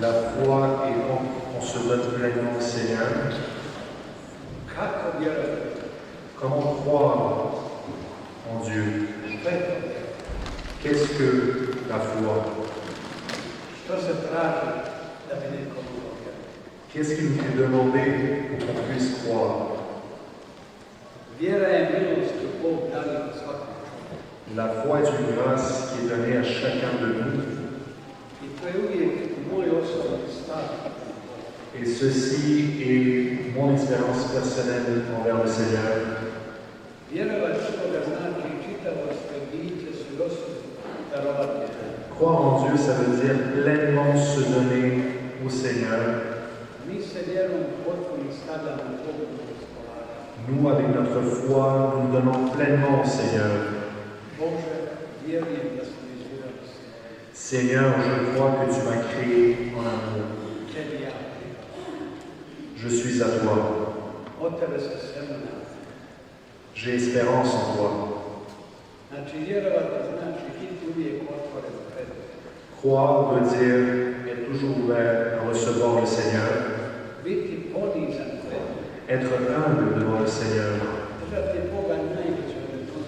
La foi est quand on se donne pleinement au Seigneur. Kako vjerovati? Comment croire en Dieu? Šta je to? Qu'est-ce que la foi? Što se traži da bi neko mogao vjerovati? Qu'est-ce qu'il nous est demandé pour qu'on puisse croire? Vjera je milost koju Bog daje svakom čovjeku. La foi est une grâce qui est donnée à chacun de nous. I to je uvijek moj osobni stav. Et ceci est mon expérience personnelle envers le Seigneur. Vjerovati što ga znači čitavo svoje biće su osobi darovati. Croire en Dieu, ça veut dire pleinement se donner au Seigneur. Mi se vjerom potpuno stavljamo Bogu na raspolaganje. Nous, avec notre foi, nous nous donnons pleinement au Seigneur. Bože, vjerujem da sam izvirao se. Seigneur, je crois que tu m'as créé en amour. Tebi ja. Je suis à toi. Od tebe se svemu nadam. J'ai espérance en toi. Znači, vjerovati znači biti uvijek otvoren pred. Croire veut dire être toujours ouvert à recevoir le Seigneur. Biti ponizan pred. Être humble devant le Seigneur. Držati Boga najvećom velikom.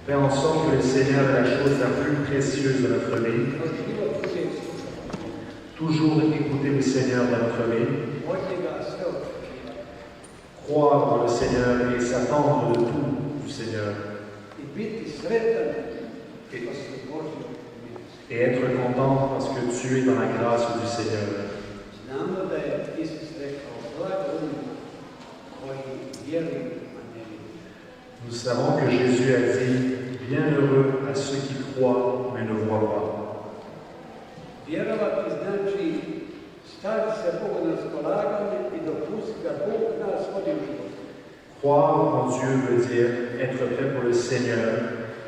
Faire en sorte que le Seigneur est la chose la plus précieuse de notre vie. Kroz život uvijek slušati. Toujours écouter le Seigneur dans notre vie. Od njega sve očekivati. Croire en le Seigneur et s'attendre de tout du Seigneur. I biti sretan što si Božji milost. Et être content parce que tu es dans la grâce du Seigneur. Znamo da je Isus rekao blago onima koji vjeruju, a ne vjeruju. Nous savons que Jésus a dit « Bienheureux à ceux qui croient mais ne voient pas ». Vjerovati znači staviti se Bogu na raspolaganje i dopustiti da Bog nas vodi u život. Croire en Dieu veut dire être prêt pour le Seigneur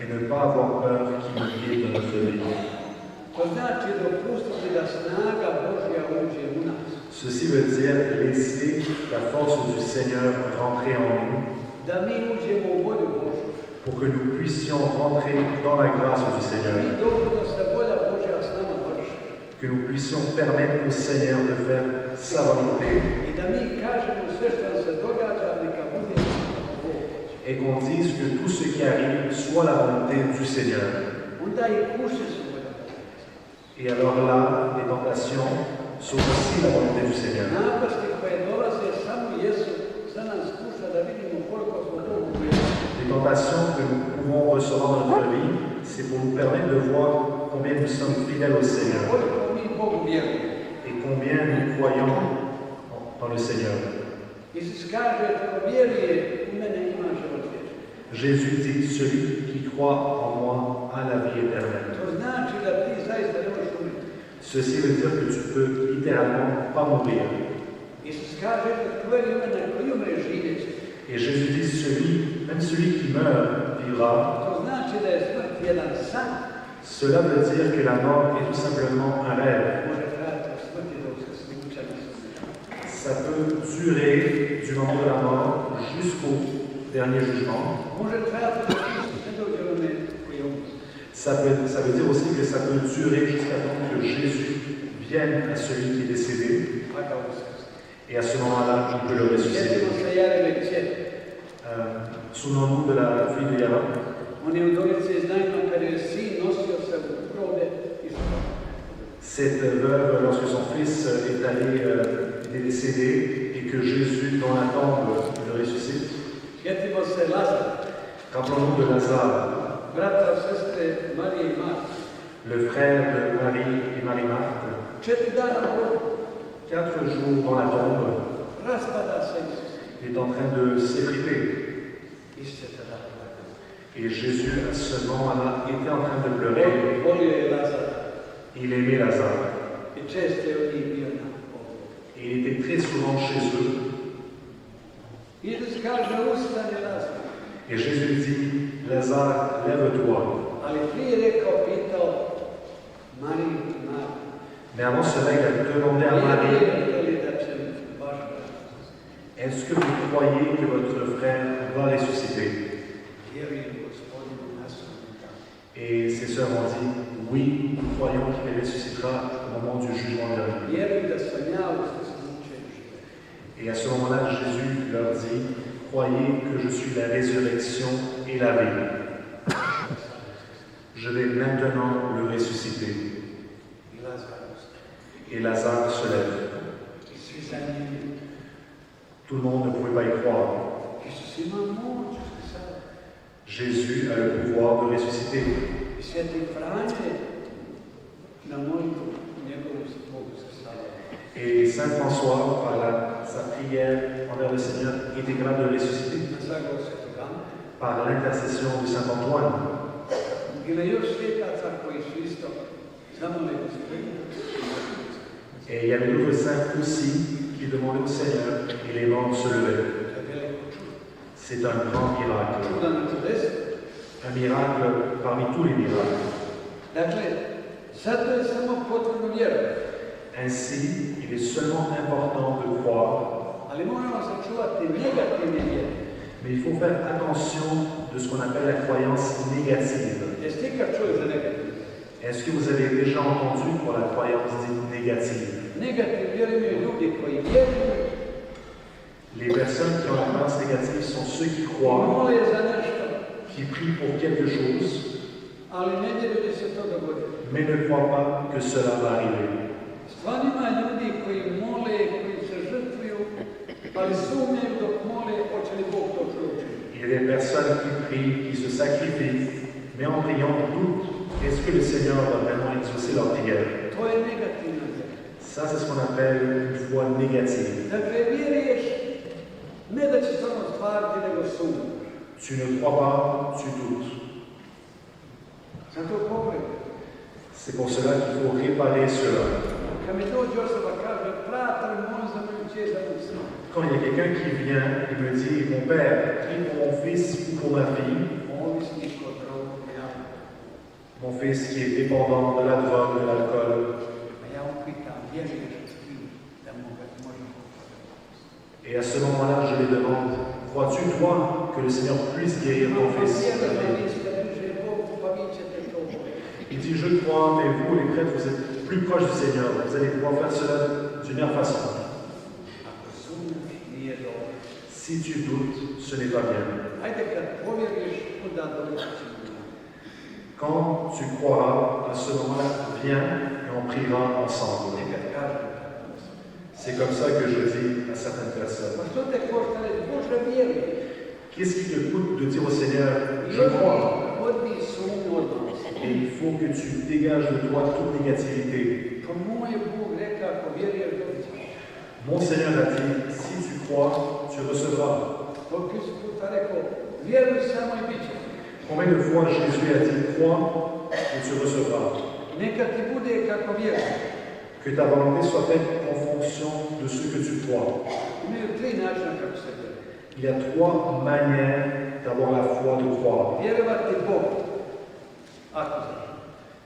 et ne pas avoir peur qu'il nous guide dans notre vie. To znači dopustiti da snaga Božja uđe u nas. Ceci veut dire laisser la force du Seigneur rentrer en nous Da mi uđemo u volju Božju. pour que nous puissions rentrer dans la grâce du Seigneur. I dobro da se volja Božja s nama vrši. Que nous puissions permettre au Seigneur de faire sa volonté I da mi kažemo sve što nam se događa, neka bude Bog. et qu'on dise que tout ce qui arrive soit la volonté du Seigneur. Onda i kuše su volja Božja. Et alors là, les tentations sont aussi la volonté du Seigneur. Napasti koje dolaze samo jesu za nas kuša da vidimo koliko smo Bogu vjerni. Les tentations que nous pouvons recevoir dans notre vie, c'est pour nous permettre de voir combien nous sommes fidèles au Seigneur Koliko mi Bogu vjerujemo. et combien nous croyons dans le Seigneur. Isus kaže, ko vjeruje u mene ima život vječni. Jésus dit, celui qui croit en moi a la vie éternelle. To znači da ti zaista ne možeš umriti. Ceci veut dire que tu peux littéralement pas mourir. Isus kaže, ko vjeruje u mene, koji umre živjet će. Et Jésus dit, même celui qui meurt vivra. To znači da je smrt jedan san. Cela veut dire que la mort est tout simplement un rêve. Može trajati od smrti dok se slučajno Ça peut durer du moment de la mort jusqu'au dernier jugement. Može trajati dok se dođe onome koji je umro. Ça veut dire aussi que ça peut durer jusqu'à temps que Jésus vienne à celui qui est décédé. Pa ga uskrsti. Et à ce moment-là, on peut le ressusciter. Sjetimo se Jarine kćeri. Souvenons-nous de la fille de Yara. Oni u Dorici znajma kad je sin nosio se u grobe i spao. Cette veuve, lorsque son fils était décédé et que Jésus, dans la tombe, le ressuscite. Sjetimo se Lazara, Rappelons-nous de Lazare, brata sestre Marije i Marta. le frère de Marie et Marie-Marthe. 4 dana u grobu. 4 jours dans la tombe, Raspada se Isus. il est en train de s'effriter. Isus je tada plakao. Et Jésus, à ce moment-là, était en train de pleurer. Volio je Lazara. Il aimait Lazare. I često je od njih bio na pogledu. Et il était très souvent chez eux. Isus kaže, ustani Lazara. Et Jésus dit, Lazare, lève-toi. Ali prije rekao, pitao Mariju i Martu. Mais avant cela, il a demandé à Marie, Vjerujete li da će vaš brat? est-ce que vous croyez que votre frère va ressusciter? Vjerujem Gospodinu nasumitan. Et ses sœurs ont dit, oui, nous croyons qu'il ressuscitera au moment du jugement dernier. Et à ce moment-là, Jésus leur dit, croyez que je suis la résurrection et la vie. Je vais maintenant le ressusciter. Et Lazare se lève. Tout le monde ne pouvait pas y croire. Jésus a le pouvoir de ressusciter. Et Saint François, par sa prière envers le Seigneur, était capable de ressusciter par l'intercession de Saint Antoine. Et il y avait d'autres saints aussi qui demandaient au Seigneur et les morts se levaient. C'est un grand miracle. Un miracle parmi tous les miracles. Ainsi, il est seulement important de croire, mais il faut faire attention de ce qu'on appelle la croyance négative. Est-ce que vous avez déjà entendu pour la croyance dite négative? Les personnes qui ont la croyance négative sont ceux qui croient, qui prient pour quelque chose, mais ne croient pas que cela va arriver. Il y a des personnes qui prient, qui se sacrifient, mais en priant doutent. Est-ce que le Seigneur va vraiment exaucer leur prière? Ça, c'est ce qu'on appelle une foi négative. Tu ne crois pas, tu doutes. C'est pour cela qu'il faut réparer cela. Quand il y a quelqu'un qui vient et me dit, mon père, prie pour mon fils ou pour ma fille, mon fils qui est dépendant de la drogue, de l'alcool, et à ce moment-là, je les demande, crois-tu, toi, que le Seigneur puisse guérir ton fils? Il dit, je crois, mais vous, les prêtres, vous êtes plus proches du Seigneur. Vous allez pouvoir faire cela d'une meilleure façon. Si tu doutes, ce n'est pas bien. Quand tu croiras, à ce moment-là, viens et on priera ensemble. C'est comme ça que je dis à certaines personnes. Qu'est-ce qui te coûte de dire au Seigneur, je crois? Et il faut que tu dégages de toi toute négativité. Mon Seigneur a dit, si tu crois, tu recevras. Combien de fois Jésus a dit, crois et tu recevras? Que ta volonté soit faite en fonction de ce que tu crois. Il y a trois manières d'avoir la foi, de croire.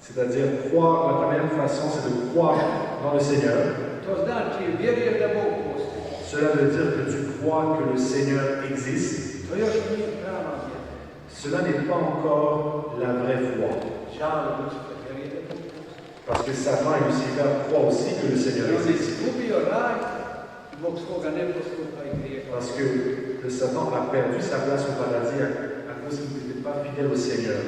C'est-à-dire, croire, la première façon, c'est de croire dans le Seigneur. Cela veut dire que tu crois que le Seigneur existe. Cela n'est pas encore la vraie foi. Parce que Satan et Lucifer croient aussi que le Seigneur existe. Parce que le Satan a perdu sa place au paradis à cause qu'il n'était pas fidèle au Seigneur.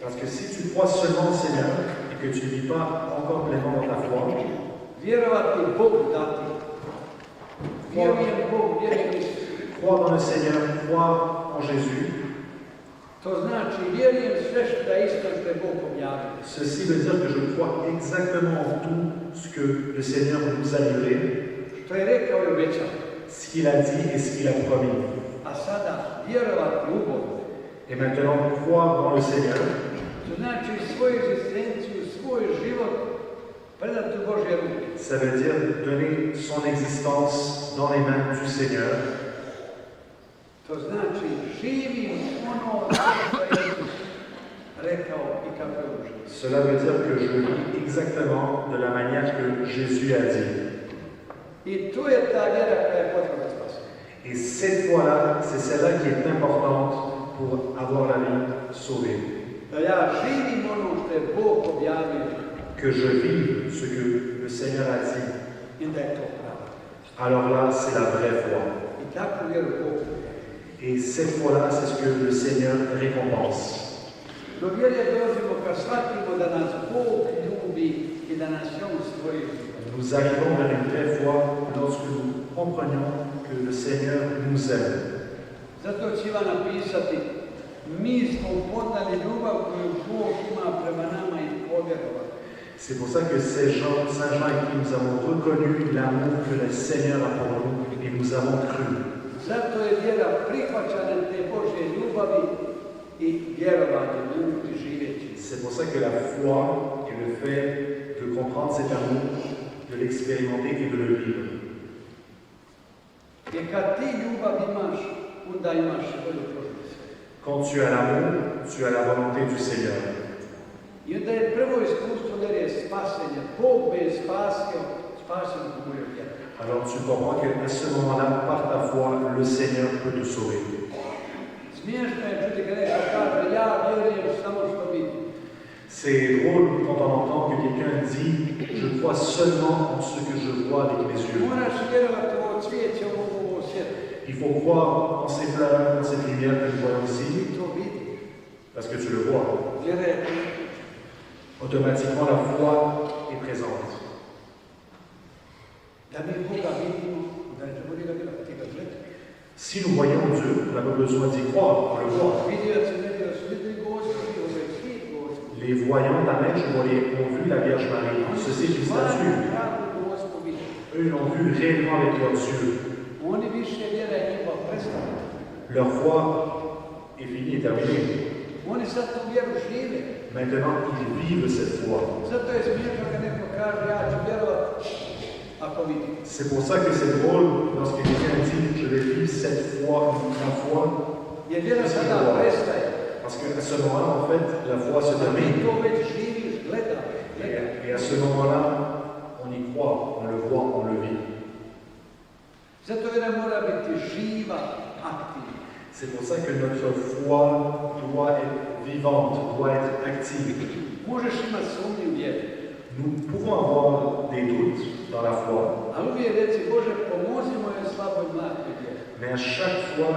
Parce que si tu crois seulement au Seigneur et que tu ne vis pas encore pleinement dans ta foi, crois dans le Seigneur, crois en Jésus. Ceci veut dire que je crois exactement en tout ce que le Seigneur nous a livré, ce qu'il a dit et ce qu'il a promis. Et maintenant, croire dans le Seigneur, ça veut dire donner son existence dans les mains du Seigneur. Cela veut dire que je vis exactement de la manière que Jésus a dit. Et cette foi-là, c'est celle-là qui est importante pour avoir la vie sauvée. Que je vive ce que le Seigneur a dit. alors là, c'est la vraie foi. Et cette foi-là, c'est ce que le Seigneur récompense. Nous arrivons vers une vraie foi lorsque nous comprenons que le Seigneur nous aime. C'est pour ça que Saint Jean écrit, nous avons reconnu l'amour que le Seigneur a pour nous et nous avons cru. C'est pour ça que la foi est le fait de comprendre cet amour, de l'expérimenter et de le vivre. Quand tu as l'amour, tu as la volonté du Seigneur. Alors tu comprends qu'à ce moment-là, par ta foi, le Seigneur peut te sauver. C'est drôle quand on entend que quelqu'un dit « Je crois seulement en ce que je vois avec mes yeux ». Il faut croire en ces fleurs, en cette lumière que nous voyons ici, parce que tu le vois. Automatiquement, la foi est présente. Si nous voyons Dieu, on n'a pas besoin d'y croire, on le voit. Les voyants d'Amène, ont vu la Vierge Marie. Ceci est une statue. Eux l'ont vu réellement avec leurs yeux. Leur foi est finie et terminée. Maintenant, ils vivent cette foi. C'est pour ça que c'est drôle lorsque quelqu'un dit « Je vais vivre cette foi, la foi ». Parce qu'à ce moment-là, en fait, la foi se termine. Et à ce moment-là, on y croit, on le voit, on le vit. C'est pour ça que notre foi doit être vivante, doit être active. Nous pouvons avoir des doutes dans la foi. Mais à chaque fois,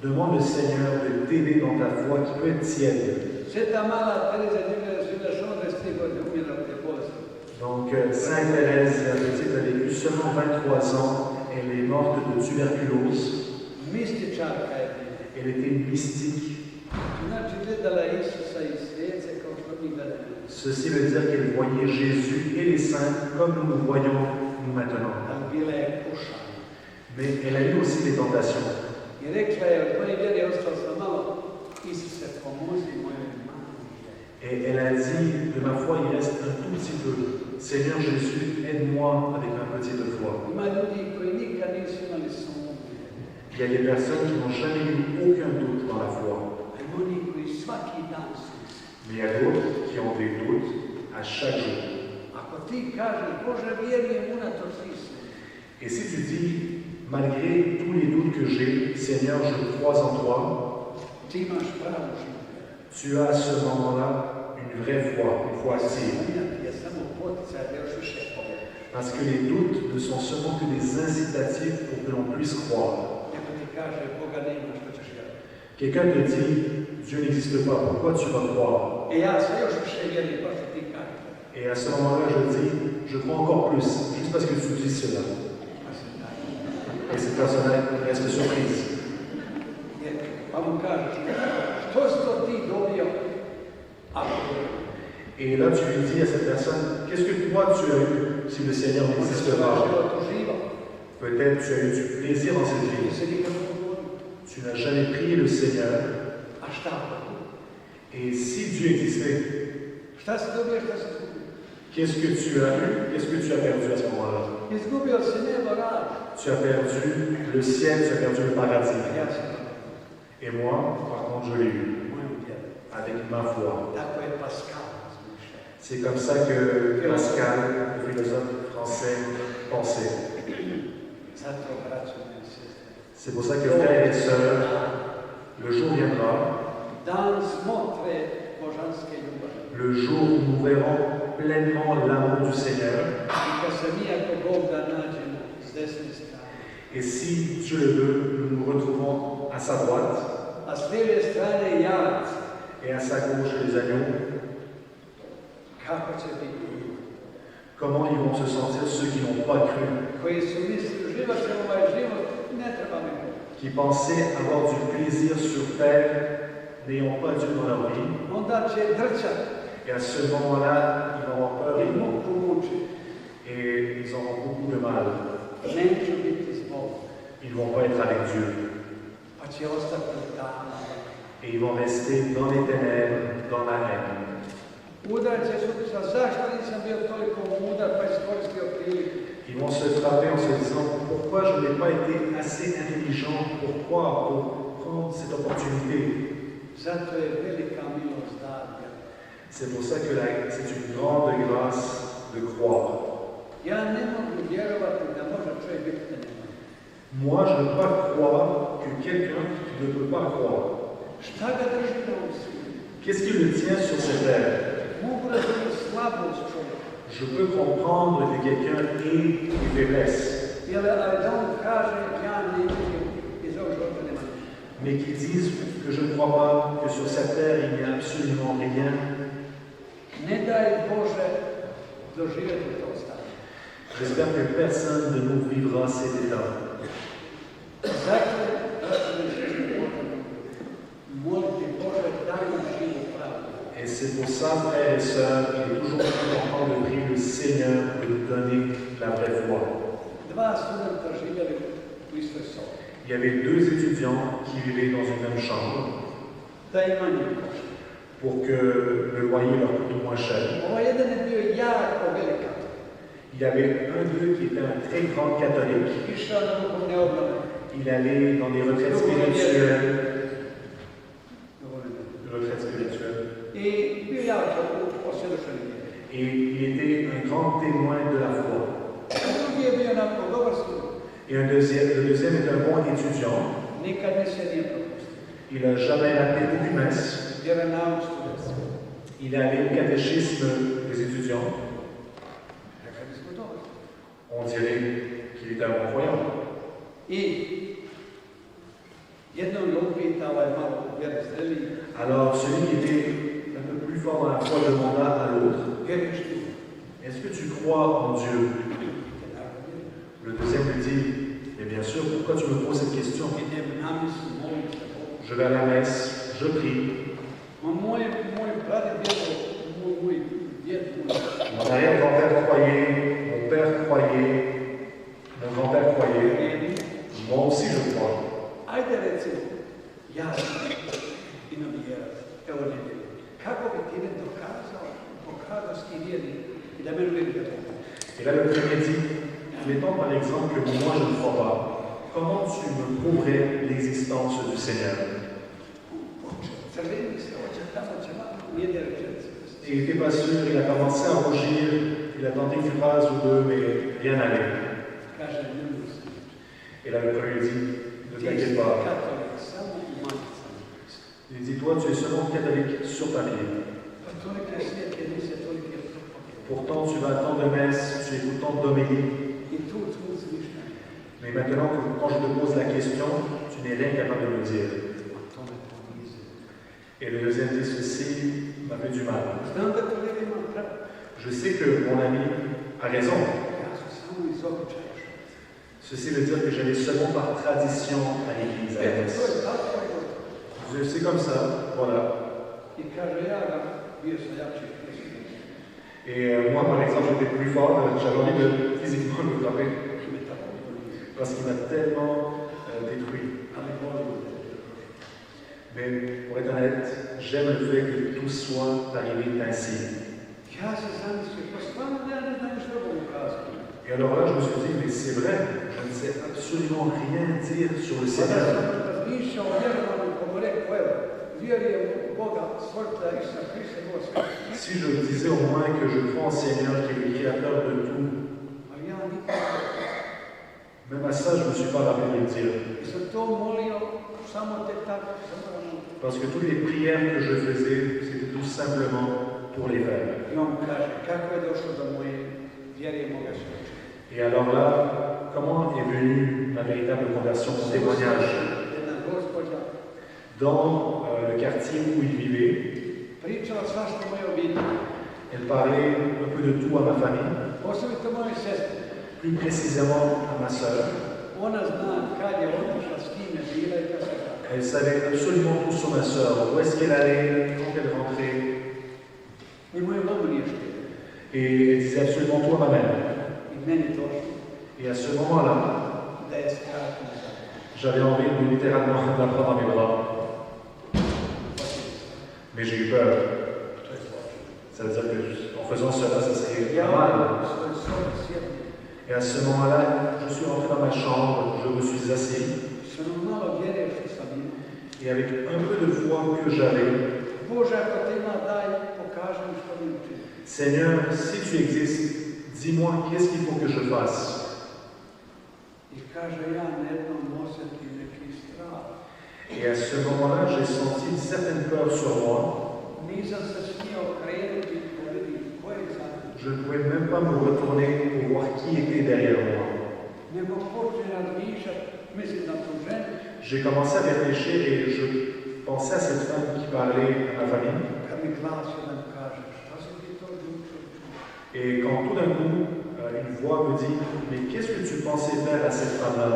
demande au Seigneur de t'aider dans ta foi qui peut être tiède. Donc, Sainte Thérèse, la petite, a vécu seulement 23 ans. Elle est morte de tuberculose. Elle était mystique. Ceci veut dire qu'elle voyait Jésus et les saints comme nous nous voyons nous maintenant. Mais elle a eu aussi des tentations. Et elle a dit, de ma foi, il reste un tout petit peu. Seigneur Jésus, aide-moi avec un petit peu de foi. Il y a des personnes qui n'ont jamais eu aucun doute dans la foi. Mais il y a d'autres qui ont des doutes à chaque jour. Et si tu dis, malgré tous les doutes que j'ai, Seigneur, je crois en toi, tu as à ce moment-là une vraie foi, une foi active. Parce que les doutes ne sont seulement que des incitatifs pour que l'on puisse croire. Quelqu'un te dit, Dieu n'existe pas, pourquoi tu vas croire? Et à ce moment-là, je dis, je crois encore plus, juste parce que tu dis cela. Et cette personne reste surprise. Et là, tu lui dis à cette personne, qu'est-ce que toi tu as eu si le Seigneur n'existe pas? Peut-être tu as eu du plaisir dans cette vie. Tu n'as jamais prié le Seigneur. Et si Dieu existait, qu'est-ce que tu as eu? Qu'est-ce que tu as perdu à ce moment-là? Tu as perdu le ciel, tu as perdu le paradis. Et moi, par contre, je l'ai eu. Avec ma foi. C'est comme ça que Pascal, le philosophe français, pensait. C'est pour ça que frères et sœurs, le jour viendra, le jour où nous verrons pleinement l'amour du Seigneur. I kad se mi ako Bog da nađemo s desne strane, Et si Dieu le veut, nous nous retrouvons à sa droite a s lijeve strane jarci, et à sa gauche les agneaux, kako će biti? comment ils vont se sentir ceux qui n'ont pas cru, Koji su mislili, uživat će ovaj život, ne treba mi Bog. qui pensaient avoir du plaisir sur terre, n'ayant pas Dieu dans leur vie. Onda će drčati Et à ce moment-là, ils vont avoir peur i muku mučiti. et ils auront beaucoup de mal. Neću biti s Bogom. Ils ne vont pas être avec Dieu. Pa će ostati u tamo. Et ils vont rester dans les ténèbres, dans la haine. Udar će sutra, zašto nisam bio toliko mudar pa iskoristio priliku? Ils vont se frapper en se disant pourquoi je n'ai pas été assez intelligent, pourquoi pour prendre cette opportunité. Zato je velika milost dana. C'est pour ça que c'est une grande grâce de croire. Ja ne mogu vjerovati da može čovjek biti da nema. Moi, je ne peux pas croire que quelqu'un qui ne peut pas croire. Šta ga drži na ovom svijetu? Qu'est-ce qui le tient sur cette terre? Mogu razumjeti slabost čovjeka. Je peux comprendre que quelqu'un ait des faiblesses, Ali da on kaže ja ne vidim iz ovog života nema ništa. mais qui disent que je ne crois pas, que sur cette terre il n'y a absolument rien. Ne daj Bože doživjeti to stanje. J'espère que personne de nous vivra cet état. Zato molite Bože daj nam živu pravdu. Et c'est pour ça, frères et sœurs, il est toujours important de prier le Seigneur de nous donner la vraie foi. Dva studenta živjeli u istoj sobi. Il y avait deux étudiants qui vivaient dans une même chambre Da i manje košta. pour que le loyer leur coûte moins cher. Ovaj jedan je bio jako velika. Il y avait un d'eux qui était un très grand catholique. Išao na duhovne obnove. Il allait dans des retraites spirituelles. I bio jako osvjedočen. Et il était un grand témoin de la foi. Drugi je bio onako dobar student. Et le deuxième est un bon étudiant. Nikad mi se nije propustio. Il n'a jamais raté aucune messe. Vjeronauk studentski. Il est allé au catéchisme des étudiants. Rekli smo dobro. On dirait qu'il était un bon croyant. I jednom je upita ovaj malo vjeri zreliji. Alors celui qui était un peu plus fort dans la foi demanda à l'autre, Vjeruješ ti? est-ce que tu crois en Dieu? Le deuxième lui dit, mais bien sûr, pourquoi tu me poses cette question? Idem na misu, molim se Bogu. Je vais à la messe, je prie. Moj brat je vjerovao, moj djed, Mon arrière-grand-père croyait, mon père croyait, mon grand-père croyait. Moi aussi je crois. Ajde recimo, ja imam vjerat, evo nedelje. Kako bi ti ne pokazao si ti vjernik i da meni uvijek vjerovao? Et là le premier dit, mettons par exemple que moi je ne crois pas. Comment tu me prouverais l'existence du Seigneur? Crveni se, hoće tamo, će vamo, nije rečenice. Et il n'était pas sûr, il a commencé à rougir, il a tenté une phrase ou deux, mais rien n'allait. Kaže, ne mogu se. Et là le premier dit, ne t'inquiète pas. Katolik, samo u maticama. Il dit, toi tu es seulement catholique sur papier. Pa tolike svijete mise, tolike propagande. Pourtant tu vas à tant de messes, tu écoutes tant d'homélies. I tu ništa. Mais maintenant, quand je te pose la question, tu n'es rien capable de me dire. A to me ponize. Et le deuxième dit, ceci m'a fait du mal. Znam da kolega ima pravo. Je sais que mon ami a raison. Ja sam samo iz običaja što. Ceci veut dire que j'allais seulement par tradition à l'église, à la Eto, messe. to je tako i gotovo. C'est comme ça, voilà. I kaže, ja ga bio sam jači Hristos. Et moi, par exemple, j'étais plus fort, j'avais envie de physiquement le frapper, I me tako ponize. parce qu'il m'a tellement détruit. Ali volim da je. Mais pour être honnête, j'aime le fait que tout soit arrivé ainsi. Ja se zamislio, pa stvarno ja ne znam što Bog ukazao. Et alors là, je me suis dit, mais c'est vrai, je ne sais absolument rien dire sur le Sada Seigneur. sam razmišljao o vjerovanju, pa mu rekao, evo, vjerujem u Boga, stvoritelja Isusa Hrista, Boga svega. Si je disais au moins que je crois en Seigneur qui est le créateur de tout, Ali ja nikad. même à ça, je ne me suis pas rappelé de le dire. I sam to molio samo te tako, samo Parce que toutes les prières que je faisais, c'était tout simplement pour les faire. I on kaže, kako je došlo do moje vjere i moga svjedočenja. Et alors là, comment est venue ma véritable conversion, mon témoignage? Jedna gospođa Dans le quartier où il vivait, pričala svašta o mojoj obitelji. elle parlait un peu de tout à ma famille, Osobito mojoj sestri. plus précisément à ma sœur. Ona zna kad je otišla, s kime bila i kada se vratila. Elle savait absolument tout sur ma sœur, où est-ce qu'elle allait, quand elle rentrait. I moju mamu nije štila. Et elle disait absolument tout à ma mère. I meni došlo Et à ce moment-là, da je skratila za mene. j'avais envie de littéralement la prendre dans mes bras. Mais j'ai eu peur. To je zločin. Ça veut dire qu'en faisant cela, ça serait Ja pas mal. u svoj sobi sjedim. Et à ce moment-là, je suis rentré dans ma chambre, je me suis assis. Sa ono malo vjere što sam imao. Et avec un peu de foi que j'avais, Bože, ako te ima, daj, pokaži mi što mi učini. Seigneur, si tu existes, dis-moi qu'est-ce qu'il faut que je fasse. I kaže, ja jednom osjetim neki strah. Et à ce moment-là, j'ai senti une certaine peur sur moi. Nisam se smio okrenuti da vidim ko je za mene. Je ne pouvais même pas me retourner pour voir qui était derrière moi. Nego počne razmišljati, mislim na tu ženu. J'ai commencé à réfléchir et je pensais à cette femme qui parlait à ma famille. Kad mi glas jedan kaže, šta si ti to učio? Et quand tout d'un coup, une voix me dit, mais qu'est-ce que tu pensais faire à cette femme-là?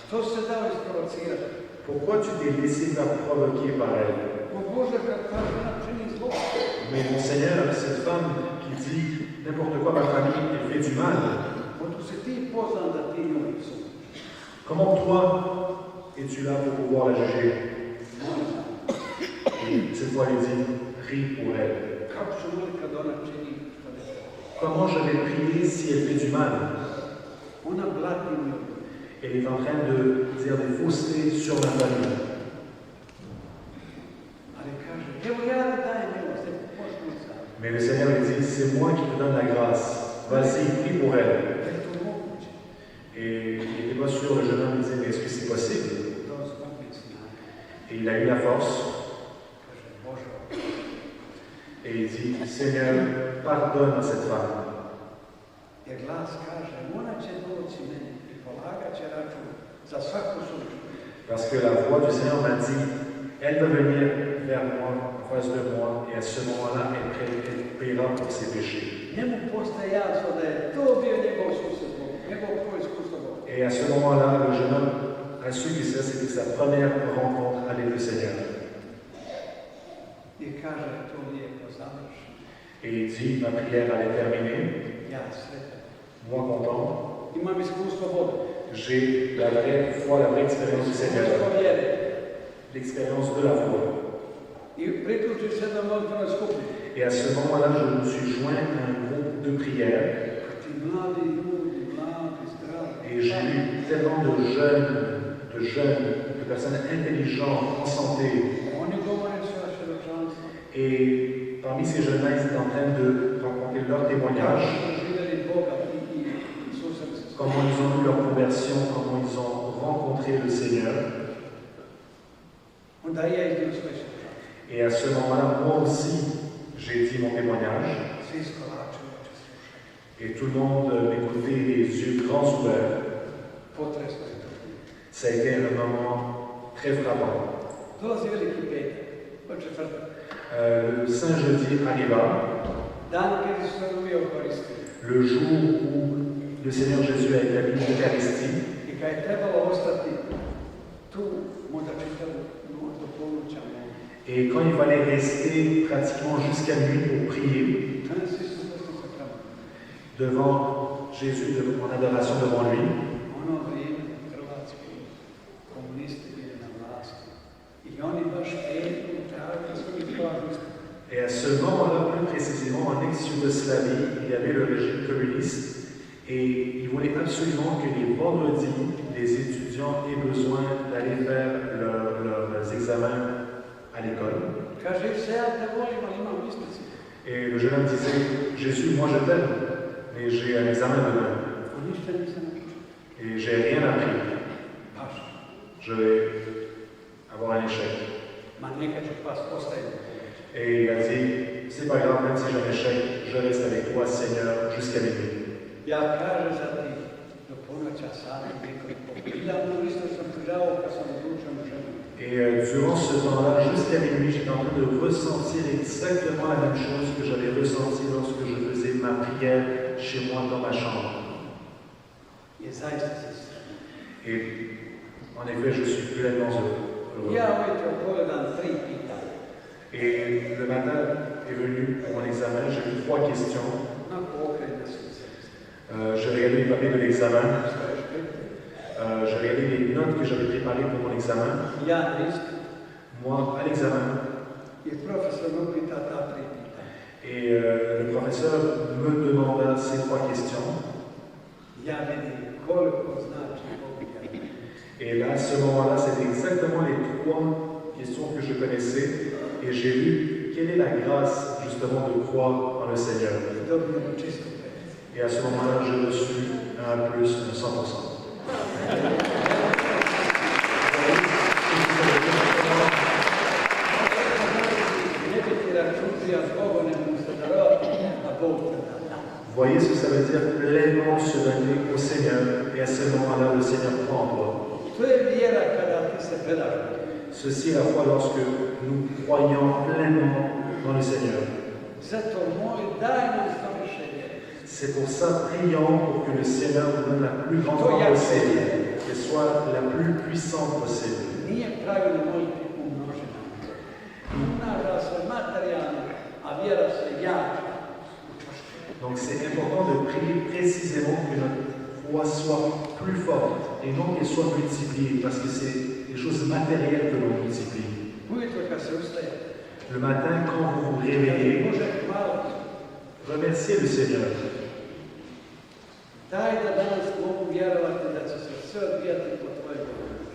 Što se dao isprovocirati? Pourquoi tu t'es laissé faire provoquer par elle? O Bože, kad ta žena čini zlo. Mais mon Seigneur, cette femme qui dit n'importe quoi à ma famille, elle fait du mal. Oto si ti poznan da ti njoj sudiš. Comment toi es-tu là pour pouvoir la juger? Et cette fois, il dit, prie pour elle. Kako ću moliti kad ona čini što ne treba? Comment je vais prier si elle fait du mal? Ona blati nju. Elle est en train de dire des faussetés sur ma famille. Ali kaže, evo ja da dajem milost, evo počnu sad. Mais le Seigneur lui dit, c'est moi qui te donne la grâce. Vas-y, prie pour elle. Da je to moguće. Et il n'était pas sûr, le jeune homme lui disait, mais est-ce que c'est possible? Da zgubi snage. Et il a eu la force. Kaže, Bože, Et il dit, Seigneur, pardonne à cette femme. jer glas kaže, ona će doći meni i polagat će račun za svaku suđu. Parce que la voix du Seigneur m'a dit, elle va venir vers moi, en face de moi, et à ce moment-là, elle paiera pour ses péchés. Njemu postaje jasno da je to bio njegov susret Bogu, njegov prvo iskustvo Bogu. Et à ce moment-là, le jeune homme a su que ça, c'était sa première rencontre avec le Seigneur. I kaže, to lijepo završi. Et il dit, ma prière allait terminer. Ja sretan. Moi content. Imam iskustvo Boga. J'ai la vraie foi, la vraie expérience du Seigneur. Iskustvo vjere. L'expérience de la foi. I priključi se na molitvenoj skupini. Et à ce moment-là, je me suis joint à un groupe de prière. Ti mladi ljudi, mladi, zdravi. Et j'ai eu tellement de jeunes, de personnes intelligentes, en santé. Oni govore svoje svjedočanstvo. Et parmi ces jeunes-là, ils étaient en train de raconter leur témoignage, Živjeli Boga i susret se. comment ils ont eu leur conversion, comment ils ont rencontré le Seigneur. Onda ja izdjem svoje svjedočanstvo. Et à ce moment-là, moi aussi, j'ai dit mon témoignage. Svi iskolačili oči slušaju. Et tout le monde m'écoutait, les yeux grands ouverts. Potresno je to. Ça a été un moment très frappant. Dolazi veliki petak, od četvrtak. Le Saint Jeudi arriva, Dan kad je sve uvijek koristio. le jour où le Seigneur Jésus a établi l'Eucharistie. I kad je trebalo ostati tu, možda čitavu noć do ponoća ovdje. Et quand il fallait rester pratiquement jusqu'à nuit pour prier Danas svi su svesni sakramenta. devant Jésus, en adoration devant lui, Ono vrijeme hrvatski komunisti bili na vlasti. I oni baš petku tražili svojih važnosti. et à ce moment-là, plus précisément en ex-Yougoslavie, il y avait le régime communiste et il voulait absolument que les vendredis, les étudiants aient besoin d'aller faire leurs examens à l'école. Kaže, se ja te volim, ali imam ispice. Et le jeune homme disait, Jésus, moi je t'aime, mais j'ai un examen demain A ništa nisam naučio. et j'ai rien appris. Baš. Je vais avoir un échec. Ma nekad ću pas ostaje. Et il a dit, c'est pas grave, même si j'ai un échec, je je reste avec toi, Seigneur, jusqu'à minuit. Ja kažem za ti do ponoća sami nekoliko. Nedavno isto sam žao kad sam odlučio na ženu. Et durant ce temps-là, jusqu'à minuit, j'étais en train de ressentir exactement la même chose que j'avais ressenti lorsque je faisais ma prière chez moi dans ma chambre. Je zaista se sramim. Et en effet, je suis pleinement heureux. Ja ujutro pogledam 3 pitanja. Et le matin est venu pour mon examen, j'ai eu 3 questions. Onako okrenja su se. J'ai regardé les papiers de l'examen. J'ai regardé les notes que j'avais préparées pour mon examen. Ja na ispitu. Moi, à l'examen, I profesor me upita ta 3 pitanja. et le professeur me demanda ces 3 questions. Ja vidim koliko znači Bogu vjerovati. Et là, à ce moment-là, c'était exactement les 3 questions que je connaissais. Et j'ai vu quelle est la grâce, justement, de croire en le Seigneur. Dobijemo čistu petu. Et à ce moment-là, j'ai reçu un plus de 100%. Voyez ce que ça veut dire pleinement se donner au Seigneur, et à ce moment-là, le Seigneur prend en toi. Ceci est la foi lorsque nous croyons pleinement dans le Seigneur. C'est pour ça, prions pour que le Seigneur nous donne la plus grande foi possible, qu'elle soit la plus puissante possible. Donc c'est important de prier précisément que notre foi soit plus forte et non qu'elle soit multipliée, parce que c'est les choses matérielles que l'on multiplie. Le matin, quand vous vous réveillez, remerciez le Seigneur.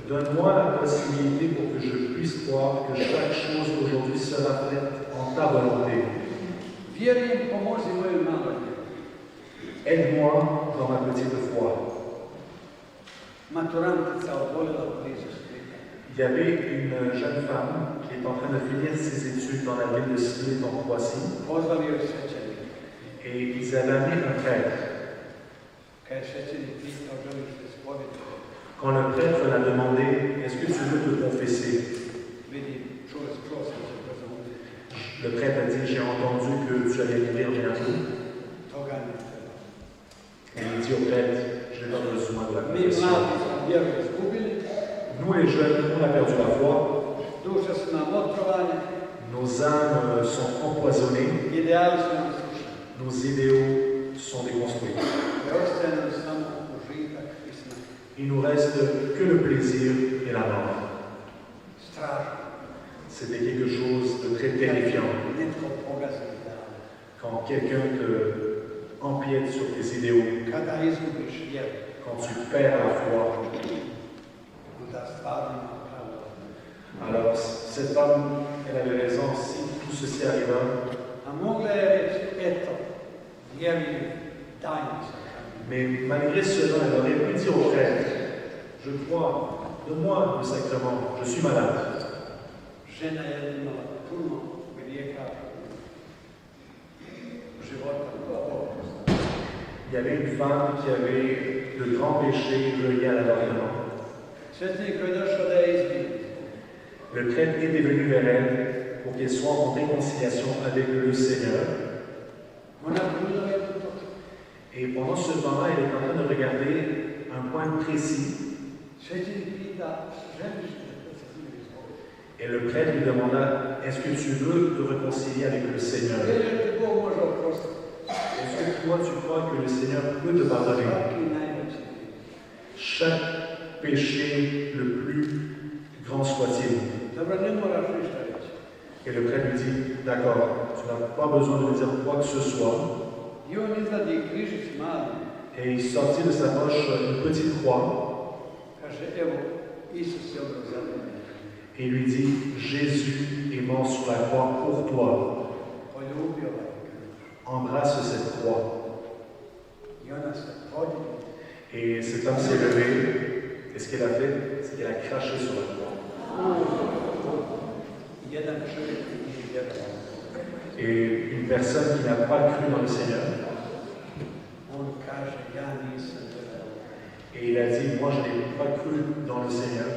Donne-moi la possibilité pour que je puisse croire que chaque chose aujourd'hui sera faite en ta volonté. Aide-moi dans ma petite foi. Il y avait une jeune femme qui est en train de finir ses études dans la ville de Split en Croatie. Et ils avaient amené un prêtre. Quand le prêtre l'a demandé, est-ce que tu veux te confesser? Le prêtre a dit, j'ai entendu que tu allais mourir bientôt. Et il dit au prêtre, je n'ai pas besoin de la confession. Nous les jeunes, on a perdu la foi. Nos âmes sont empoisonnées. Nos idéaux sont déconstruits. Il nous reste que le plaisir et la mort. C'était quelque chose de très terrifiant. Quand quelqu'un te empiète sur tes idéaux, quand tu perds la foi, alors cette femme, elle avait raison, si tout ceci arriva, mais malgré cela, elle aurait pu dire au prêtre, je crois, donne-moi le sacrement, je suis malade. Il y avait une femme qui avait de grands péchés liés à l'avortement. Le prêtre était venu vers elle pour qu'elle soit en réconciliation avec le Seigneur. Et pendant ce temps-là, elle est en train de regarder un point précis. Et le prêtre lui demanda, est-ce que tu veux te réconcilier avec le Seigneur? Est-ce que toi, tu crois que le Seigneur peut te pardonner? Chaque péché, le plus grand soit-il. Et le prêtre lui dit, d'accord, tu n'as pas besoin de me dire quoi que ce soit. Et il sortit de sa poche une petite croix. Et il lui dit, Jésus est mort sur la croix pour toi. Embrasse cette croix. Et cet homme s'est levé. Et ce qu'elle a fait, c'est qu'elle a craché sur la croix. Et une personne qui n'a pas cru dans le Seigneur, et il a dit, moi je n'ai pas cru dans le Seigneur.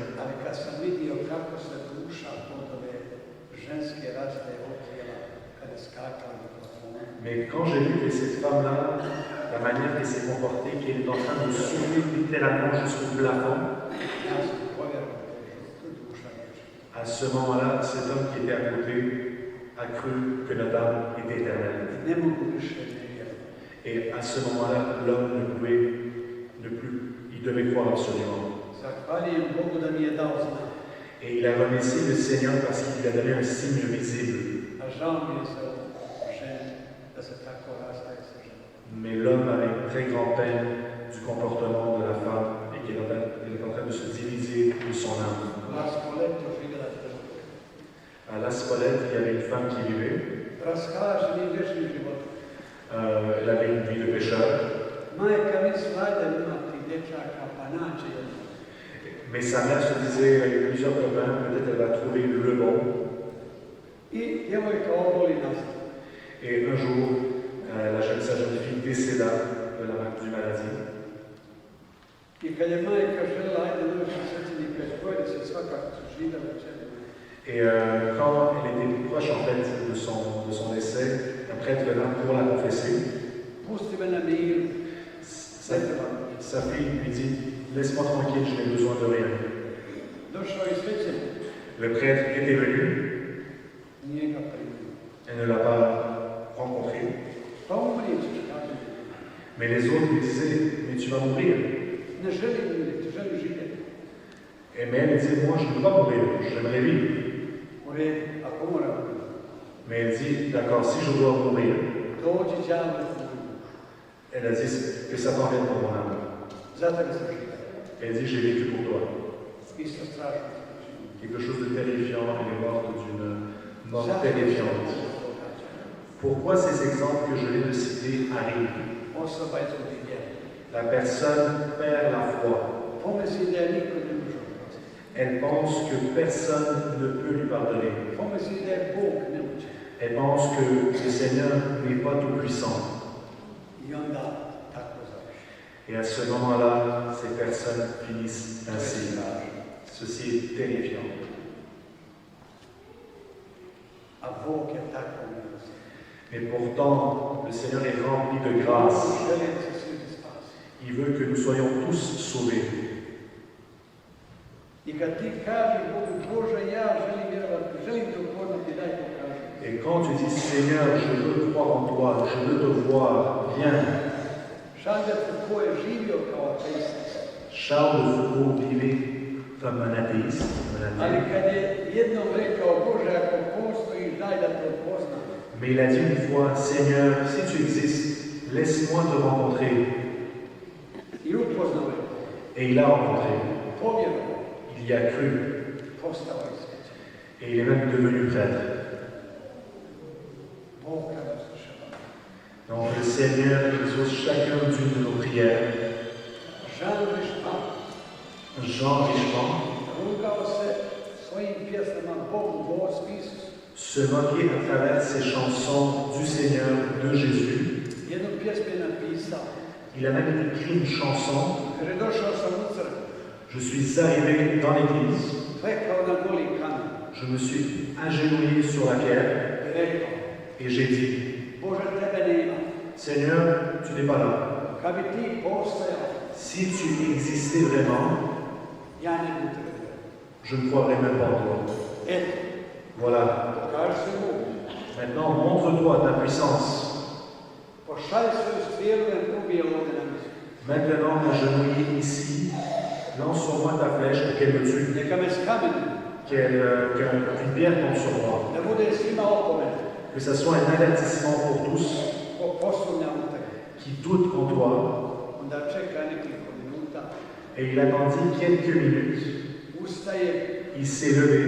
Mais quand j'ai vu que cette femme-là, la manière qu'elle s'est comportée, qu'elle est en train de soulever littéralement jusqu'au plafond, à ce moment-là, cet homme qui était à côté a cru que notre âme était éternelle. Et à ce moment-là, l'homme ne plus, il devait croire absolument. Et il a remercié le Seigneur parce qu'il lui a donné un signe visible. Mais l'homme avait une très grande peine du comportement de la femme et qu'il est en train de se diviser de son âme. À La Spolette, il y avait une femme qui vivait. Elle avait une vie de pécheur. Mais sa mère se disait avec plusieurs copains, peut-être elle va trouver le bon. Et un jour, sa jeune fille décéda du maladie. Et quand elle était proche en fait de son décès, un prêtre venant pour la confesser, sa fille lui dit, laisse-moi tranquille, je n'ai besoin de rien. Le prêtre était venu, elle ne l'a pas rencontré. Mais les autres lui disaient, mais tu vas mourir. Et mais elle disait, moi je ne veux pas mourir, j'aimerais vivre. Mais elle dit, d'accord, si je dois mourir, elle a dit que ça t'enlève pour mon âme. Elle dit, j'ai vécu pour toi. Quelque chose de terrifiant, elle est morte d'une mort terrifiante. Pourquoi ces exemples que je viens de citer arrivent? La personne perd la foi. Elle pense que personne ne peut lui pardonner. Elle pense que le Seigneur n'est pas tout-puissant. Et à ce moment-là, ces personnes finissent ainsi. Ceci est terrifiant. Mais pourtant, le Seigneur est rempli de grâce. Il veut que nous soyons tous sauvés. Et quand tu dis, Seigneur, je veux croire en toi, je veux te voir, viens. Charles de Foucault vivait comme un athéiste. Mais il a dit une fois, Seigneur, si tu existes, laisse-moi te rencontrer. Et il l'a rencontré. Il y a cru. Et il est même devenu prêtre. Donc le Seigneur exauce chacune de nos prières. Jean Richemont se moquait à travers ses chansons du Seigneur, de Jésus. Il a même écrit une chanson. Je suis arrivé dans l'église. Je me suis agenouillé sur la pierre. Et j'ai dit, Seigneur, tu n'es pas là. Si tu existais vraiment, je ne croirais même pas en toi. Voilà. Maintenant, montre-toi ta puissance. Maintenant, agenouillé ici, lance sur moi ta flèche pour qu'elle me tue. Qu'une pierre tombe sur moi. Que ce soit un avertissement pour tous qui doutent en toi. Et il attendit quelques minutes. Il s'est levé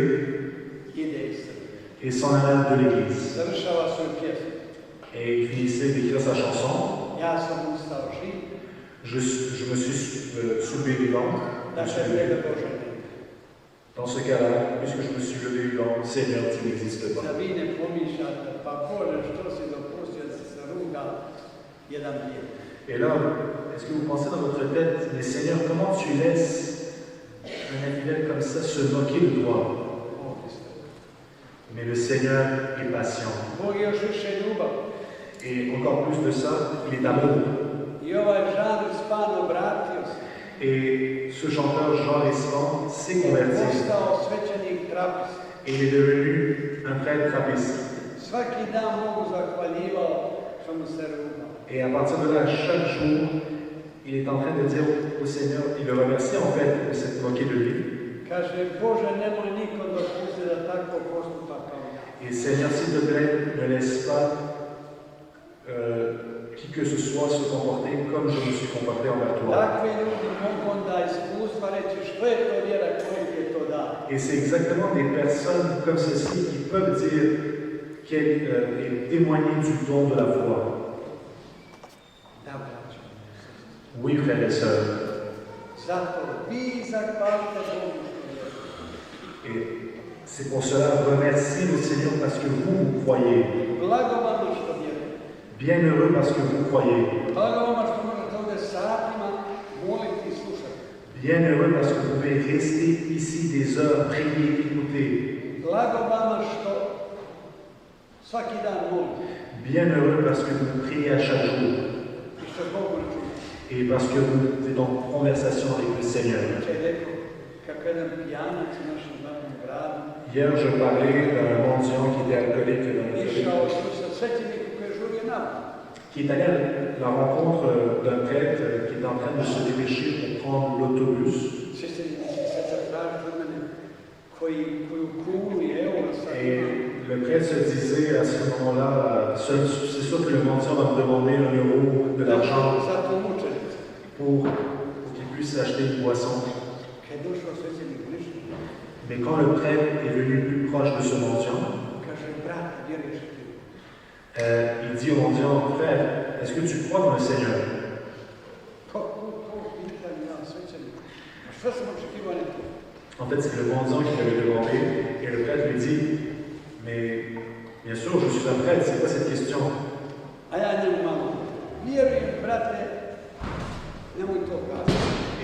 et s'en alla de l'église. Et il finissait d'écrire sa chanson. Je me suis soulevé du banc. Dans ce cas-là, puisque je me suis levé dans Seigneur, tu n'existes pas. Da vi ne pomišljate, pa Bože, što si dopustio da se ruga jedan vijek. Et là, est-ce que vous pensez dans votre tête, mais Seigneur, comment tu laisses un infidèle comme ça se moquer de toi? Mais le Seigneur est patient. Bog je još više ljubav. Et encore plus de ça, il est amour. I ovaj žar Span obratio se. Et ce chanteur Jean Respan s'est converti. Postao svećenik trapist. Et il est devenu un prêtre trappiste. Svaki dan Bogu zahvaljivao što mu se ruga. Et à partir de là, chaque jour, il est en train de dire au Seigneur, il le remercie en fait de s'être moqué de lui. Kaže, Bože, nemoj niko dopustiti da tako postupa kao ja. Et Seigneur, s'il te plaît, ne laisse pas qui que ce soit se comporter comme je me suis comporté envers toi. Takvi ljudi mogu onda iskustva reći što je to vjera koji je to da. Et c'est exactement des personnes comme ceci qui peuvent dire et témoigner du don de la foi. Da, braćo. Oui, frères et sœurs. Zato vi zahvalite Bogu. Et c'est pour cela, remerciez le Seigneur parce que vous croyez. Blagovano što vjerujete. Bienheureux parce que vous croyez. Blagovano što možete ovdje satima moliti i slušati. Bienheureux parce que vous pouvez rester ici des heures, prier, écouter. Blagovano što svaki dan molite. Bienheureux parce que vous priez à chaque jour. I što Bogu ne čujete. Et parce que vous êtes en conversation avec le Seigneur. Hier, je parlais d'un mendiant qui était alcoolique dans le qui est allé à la rencontre d'un prêtre qui est en train de se dépêcher pour prendre l'autobus. Et le prêtre se disait à ce moment-là, c'est sûr que le mendiant va me demander 1 euro de l'argent pour qu'il puisse acheter une boisson. Mais quand le prêtre est venu plus proche de ce mendiant, il dit au mendiant, frère, est-ce que tu crois dans le Seigneur? En fait, c'est le mendiant qui l'avait demandé, et le prêtre lui dit, mais bien sûr, je suis un prêtre, c'est quoi cette question?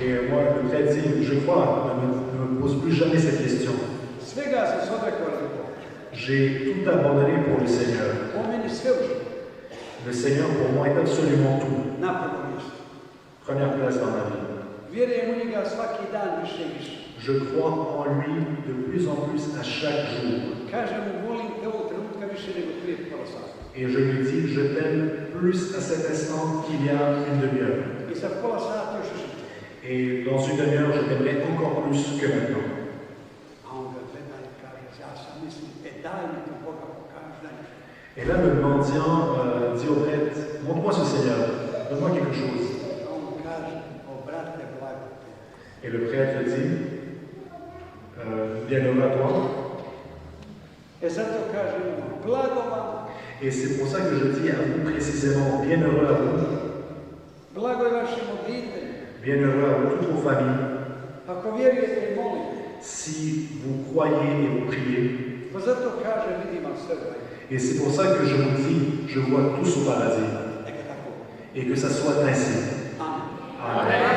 Et moi, le prêtre dit, je crois, ne me pose plus jamais cette question. J'ai tout abandonné pour le Seigneur. Le Seigneur pour moi est absolument tout. Première place dans ma vie. Je crois en lui de plus en plus à chaque jour. Et je lui dis, je t'aime plus à cet instant qu'il y a une demi-heure. Et dans une demi-heure, je t'aimerai encore plus que maintenant. Et là, le mendiant dit au prêtre, montre-moi ce Seigneur, donne-moi quelque chose. Et le prêtre dit, bienheureux à toi. Et c'est pour ça que je dis à vous précisément, bienheureux à vous. Bienheureux à vous, toutes vos familles. Si vous croyez et vous priez. Et c'est pour ça que je vous dis, je vois tous au paradis. Et que ça soit ainsi. Amen.